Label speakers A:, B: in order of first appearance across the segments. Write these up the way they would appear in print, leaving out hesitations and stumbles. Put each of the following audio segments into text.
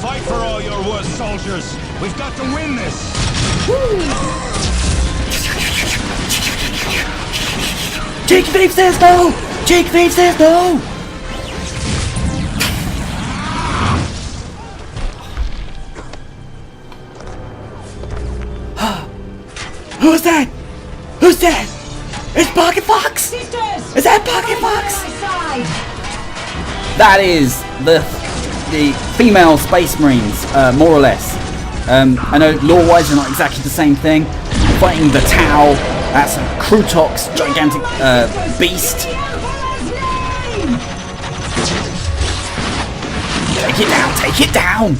A: Fight for all your war soldiers. We've got to win this.
B: Jake Thief says no! Jake Thief says no! Who's that? Who's that? It's Pocket Fox!
C: Sisters,
B: Is that Pocket Fox?
C: my side.
B: That is the female Space Marines, more or less. I know lore-wise they're not exactly the same thing. Fighting the Tau, that's a Krutox gigantic beast. Take it down, take it down!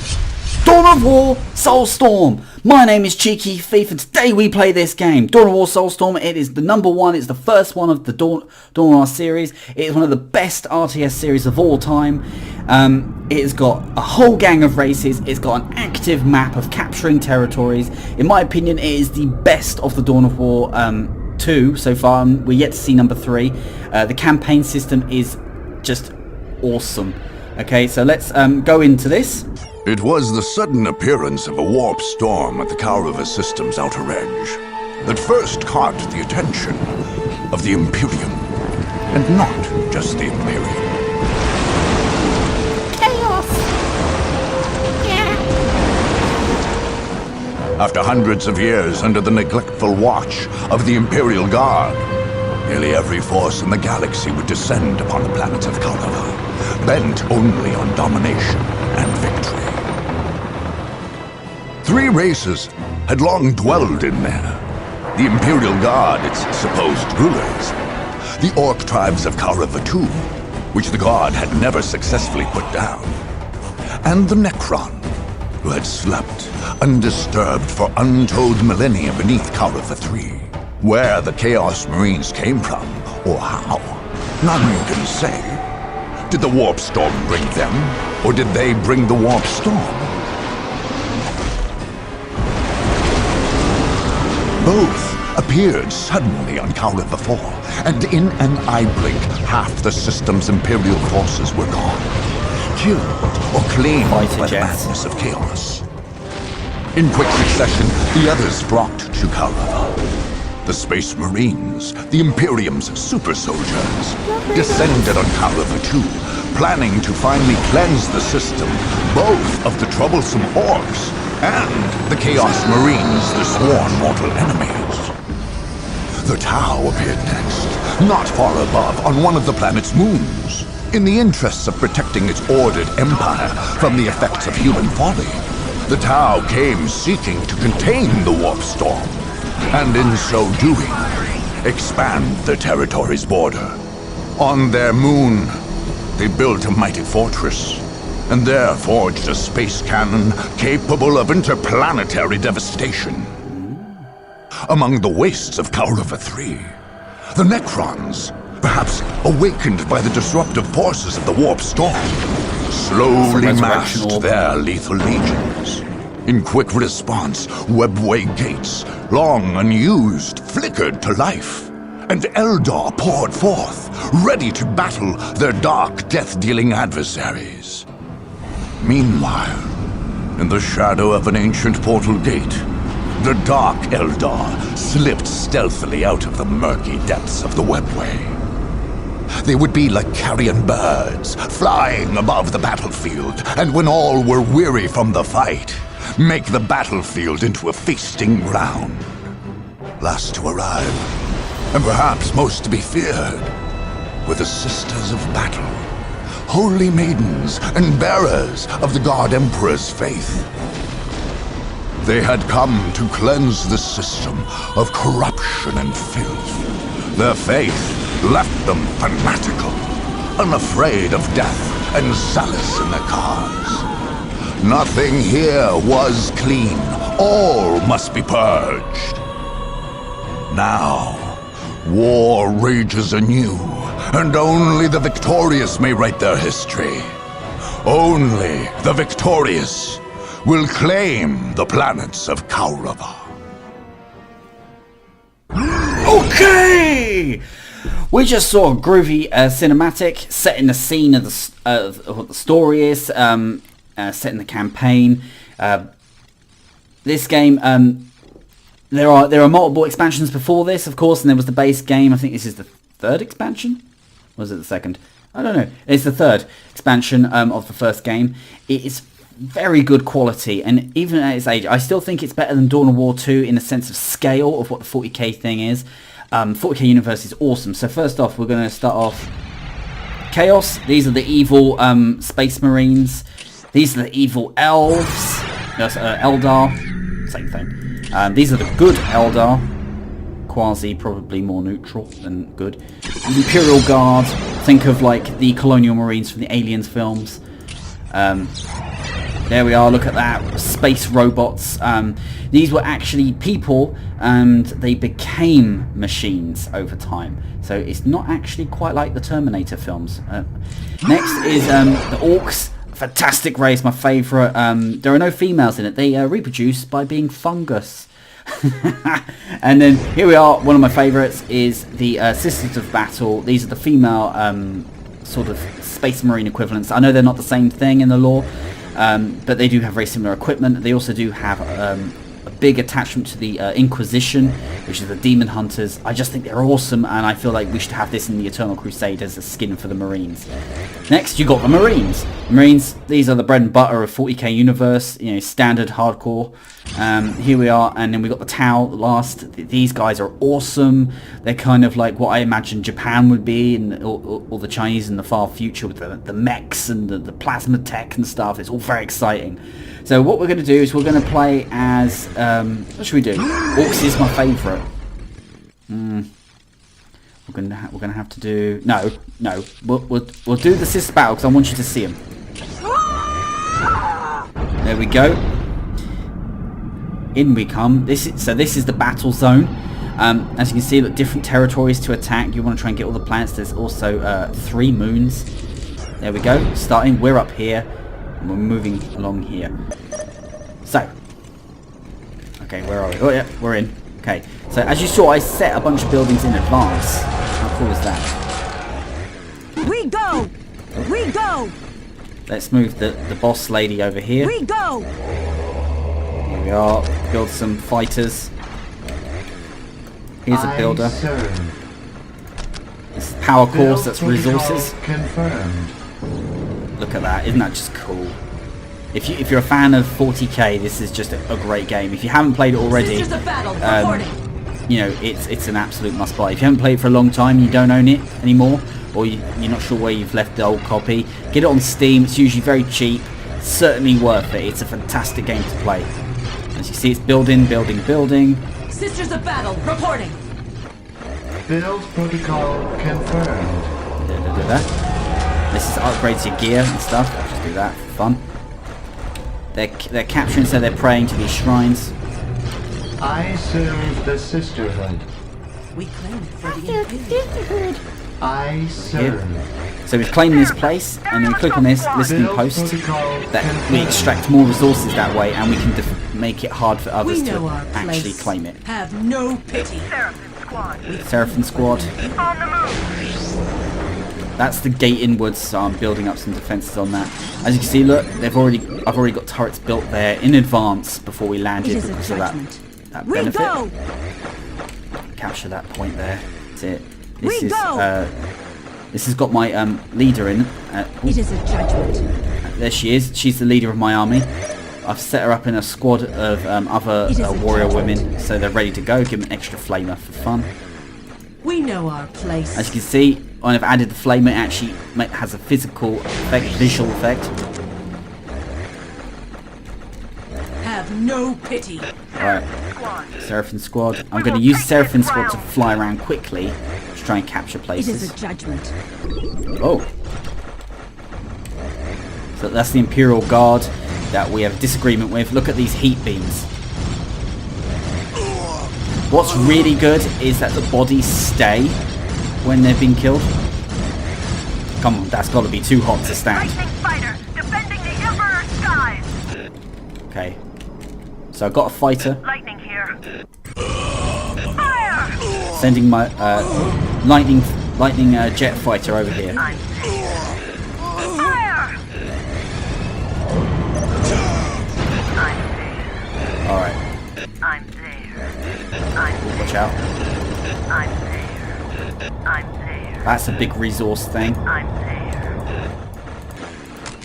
B: Dawn of War Soulstorm! My name is Cheeky Thief and today we play this game. Dawn of War Soulstorm, it is the number one, it's the first one of the Dawn of War series. It is one of the best RTS series of all time. It has got a whole gang of races, it's got an active map of capturing territories. In my opinion, it is the best of the Dawn of War 2 so far, and we're yet to see number 3. The campaign system is just awesome. Okay, so let's go into this.
D: It was the sudden appearance of a warp storm at the Kaurava system's outer edge that first caught the attention of the Imperium, and not just the Imperium.
E: Chaos! Yeah.
D: After hundreds of years under the neglectful watch of the Imperial Guard, nearly every force in the galaxy would descend upon the planet of Kaurava, bent only on domination and victory. 3 races had long dwelled in there. The Imperial Guard, its supposed rulers. The Orc tribes of Kaurava II, which the Guard had never successfully put down. And the Necron, who had slept undisturbed for untold millennia beneath Kaurava III. Where the Chaos Marines came from, or how, none can say. Did the Warp Storm bring them, or did they bring the Warp Storm? Both appeared suddenly on Kaurava IV, and in an eye blink, half the system's Imperial forces were gone. Killed or claimed by the madness of chaos. In quick succession, the others flocked to Kaurava. The Space Marines, the Imperium's super soldiers, descended on Kaurava II, planning to finally cleanse the system, both of the troublesome Orcs and the Chaos Marines, the sworn mortal enemies. The Tau appeared next, not far above, on one of the planet's moons. In the interests of protecting its ordered empire from the effects of human folly, the Tau came seeking to contain the Warp Storm, and in so doing, expand the territory's border. On their moon, they built a mighty fortress, and there forged a space cannon capable of interplanetary devastation. Among the wastes of Kaurava III, the Necrons, perhaps awakened by the disruptive forces of the Warp Storm, slowly massed their lethal legions. In quick response, webway gates, long unused, flickered to life, and Eldar poured forth, ready to battle their dark, death-dealing adversaries. Meanwhile, in the shadow of an ancient portal gate, the Dark Eldar slipped stealthily out of the murky depths of the webway. They would be like carrion birds, flying above the battlefield, and when all were weary from the fight, make the battlefield into a feasting ground. Last to arrive, and perhaps most to be feared, were the Sisters of Battle, holy maidens and bearers of the God Emperor's faith. They had come to cleanse the system of corruption and filth. Their faith left them fanatical, unafraid of death and solace in their cause. Nothing here was clean. All must be purged. Now, war rages anew, and only the victorious may write their history. Only the victorious will claim the planets of Kaurava.
B: Okay! We just saw a groovy cinematic setting the scene of what the story is. set in the campaign. This game, there are multiple expansions before this, of course, and there was the base game. I think this is the third expansion. Or was it the second? I don't know. It's the third expansion of the first game. It is very good quality, and even at its age, I still think it's better than Dawn of War 2 in the sense of scale of what the 40k thing is. 40k universe is awesome. So first off, we're going to start off Chaos. These are the evil space marines. These are the evil elves. Eldar. Same thing. These are the good Eldar. Quasi, probably more neutral than good. The Imperial Guard. Think of like the Colonial Marines from the Aliens films. There we are, look at that. Space robots. These were actually people and they became machines over time. So it's not actually quite like the Terminator films. Next is the Orcs. Fantastic race, my favourite. There are no females in it. They reproduce by being fungus. And then here we are, one of my favourites is the Sisters of Battle. These are the female sort of Space Marine equivalents. I know they're not the same thing in the lore, but they do have very similar equipment. They also do have a big attachment to the Inquisition, which is the Demon Hunters. I just think they're awesome, and I feel like we should have this in the Eternal Crusade as a skin for the Marines. Next, you got the Marines. Marines, these are the bread and butter of 40k universe, you know, standard hardcore. Here we are, and then we got the Tau last. These guys are awesome. They're kind of like what I imagine Japan would be, and all the Chinese in the far future with the mechs and the plasma tech and stuff. It's all very exciting. So what we're going to do is we're going to play as what should we do? Orcs is my favourite. We're going to have to do we'll do the Sister Battle because I want you to see them. There we go. In we come. This is the battle zone. As you can see, look, different territories to attack. You want to try and get all the planets. There's also 3 moons. There we go. Starting. We're up here. And we're moving along here. So. Okay, where are we? Oh yeah, we're in. Okay. So as you saw, I set a bunch of buildings in advance. How cool is that?
E: We go! We go!
B: Let's move the boss lady over here.
E: We go!
B: Here we are. Build some fighters. Here's a builder. This is power cores, that's resources.
C: Confirmed.
B: Look at that, isn't that just cool? If you're a fan of 40k, this is just a great game. If you haven't played it already, you know, it's an absolute must buy. If you haven't played it for a long time, you don't own it anymore, or you're not sure where you've left the old copy, get it on Steam. It's usually very cheap. It's certainly worth it. It's a fantastic game to play. As you see, it's building.
E: Sisters of Battle reporting.
C: Build protocol confirmed.
B: This is upgrades your gear and stuff. I'll just do that for fun. They're capturing, so they're praying to these shrines.
C: I serve the Sisterhood.
E: We claim it for the Imperial.
C: I serve.
B: So we claim this place, and then we click on this listening post. That we extract more resources that way, and we can make it hard for others to actually claim it.
E: Have no pity.
B: Seraphim Squad.
A: On the move.
B: That's the gate inwards, so I'm building up some defenses on that. As you can see, look, I've already got turrets built there in advance before we landed because of that benefit. Capture that point there. That's it. This has got my leader in.
E: It is a judgment.
B: There she is. She's the leader of my army. I've set her up in a squad of other warrior women, so they're ready to go. Give them an extra flamer for fun.
E: We know our place.
B: As you can see, when I've added the flamer, it actually has a physical effect, visual effect.
E: Have no pity.
B: Alright, Seraphim Squad. I'm going to use Seraphim Squad to fly around quickly to try and capture places.
E: It is a judgment.
B: Oh. So that's the Imperial Guard that we have disagreement with. Look at these heat beams. What's really good is that the bodies stay when they've been killed. Come on, that's got to be too hot to stand. Okay. So I've got a fighter.
A: Lightning here.
B: Sending my lightning jet fighter over here. Watch out.
F: I'm there. I'm there.
B: That's a big resource thing.
F: I'm there.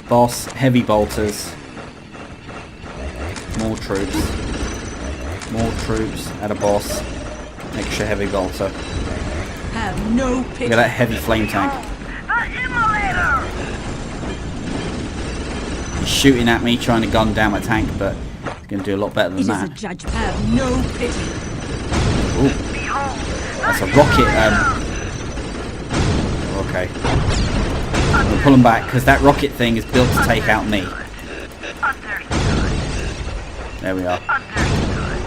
B: Boss, heavy bolters. More troops. More troops at a boss. Extra heavy bolter.
E: Have no pity.
B: Look at that heavy flame tank.
F: The immolator!
B: He's shooting at me, trying to gun down my tank, but he's going to do a lot better than
E: It is a
B: that.
E: judgment. Have no pity.
B: Ooh,
F: Behold,
B: that's a rocket. Okay. I'm going to pull him back, because that rocket thing is built to take out me.
F: understood.
B: There we are.
F: Understood.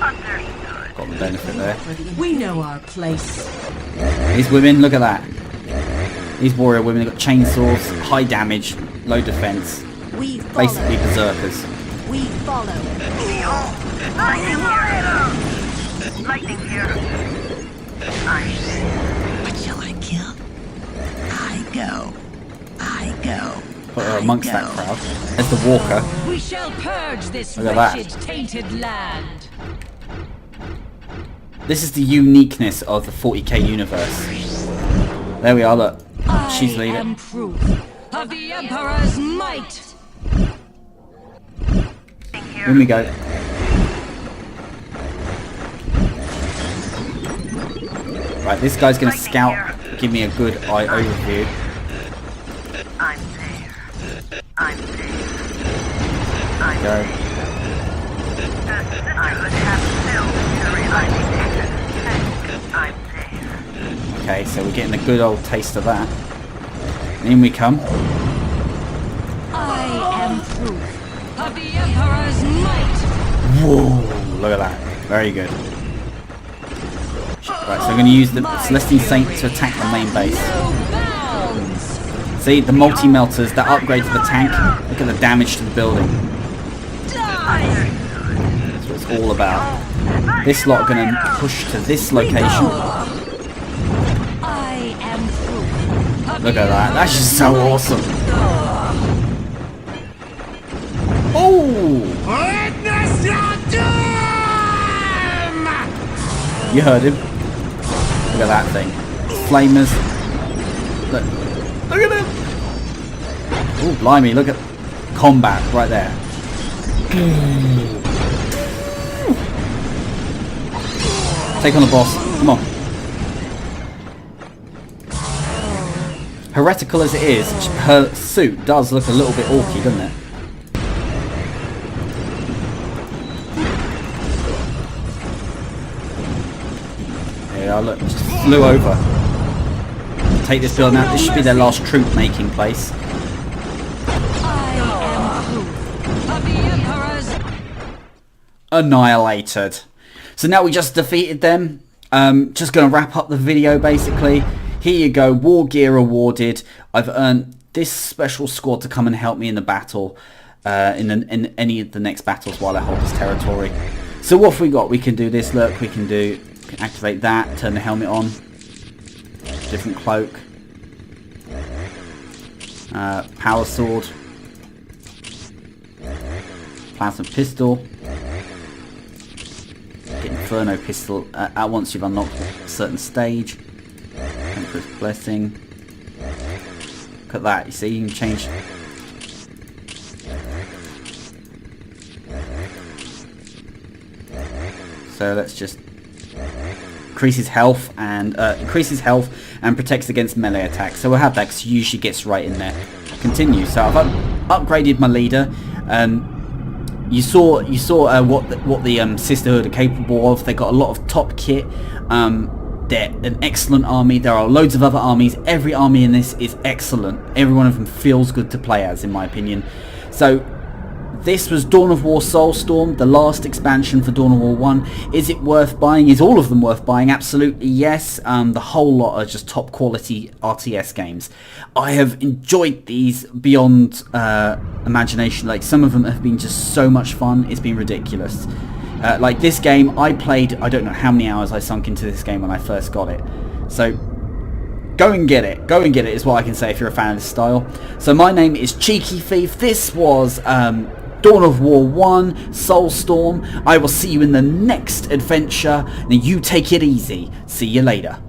F: Understood.
B: Got the benefit there.
E: We know our place.
B: These women, look at that. These warrior women have got chainsaws, high damage, low defense.
E: We follow.
B: Basically berserkers.
E: We follow.
F: Behold, the immolator! Lightning here. I'm there.
G: What shall I kill? I go. I go.
B: Put her amongst that crowd. There's the walker.
H: We shall purge this
B: Look at that.
H: wretched, tainted land.
B: This is the uniqueness of the 40k universe. There we are, look. She's
H: I
B: leading.
H: am proof of the Emperor's might.
B: In we go. Right, this guy's going to scout, give me a good eye overview.
F: I'm there. I'm there. I'm
B: Go.
F: there. I would have filled the reminding. I'm there.
B: Okay, so we're getting a good old taste of that. And in we come.
H: I am proof of the Emperor's might.
B: Whoa, look at that. Very good. Right, so I'm going to use the Celestine Saint to attack the main base.
H: No bounds.
B: See, the multi-melters that upgrade to the tank. Look at the damage to the building.
H: Die.
B: That's what it's all about. This lot are going to push to this location.
H: I am proof of
B: Look
H: the
B: at that. That's just so
H: Emperor's
B: awesome. Oh!
A: Witness your doom!
B: You heard him. Look at that thing. Flamers. Look at him. Oh, blimey. Look at combat right there. Take on the boss. Come on. Heretical as it is, her suit does look a little bit orky, doesn't it? Yeah, look, just flew over. Take this building out. This should be their last troop making place.
H: I am proof of the Emperor's
B: Annihilated. So now we just defeated them. Just going to wrap up the video basically. Here you go, war gear awarded. I've earned this special squad to come and help me in the battle, in any of the next battles while I hold this territory. So what have we got? We can do this, look, we can activate that, turn the helmet on, different cloak, power sword, plasma pistol, get inferno pistol at once you've unlocked a certain stage. Emperor's Blessing. Look at that, you see, you can change. So let's just increases health and protects against melee attacks. So we'll have that because usually gets right in there. Continue. So I've upgraded my leader. You saw what the Sisterhood are capable of. They got a lot of top kit. They're an excellent army. There are loads of other armies. Every army in this is excellent. Every one of them feels good to play as, in my opinion. So this was Dawn of War Soulstorm, the last expansion for Dawn of War 1. Is it worth buying? Is all of them worth buying? Absolutely yes. The whole lot are just top quality RTS games. I have enjoyed these beyond imagination. Like, some of them have been just so much fun. It's been ridiculous. Like this game, I played, I don't know how many hours I sunk into this game when I first got it. So go and get it. Go and get it is what I can say if you're a fan of this style. So my name is Cheeky Thief. This was Dawn of War 1, Soulstorm. I will see you in the next adventure. Now you take it easy. See you later.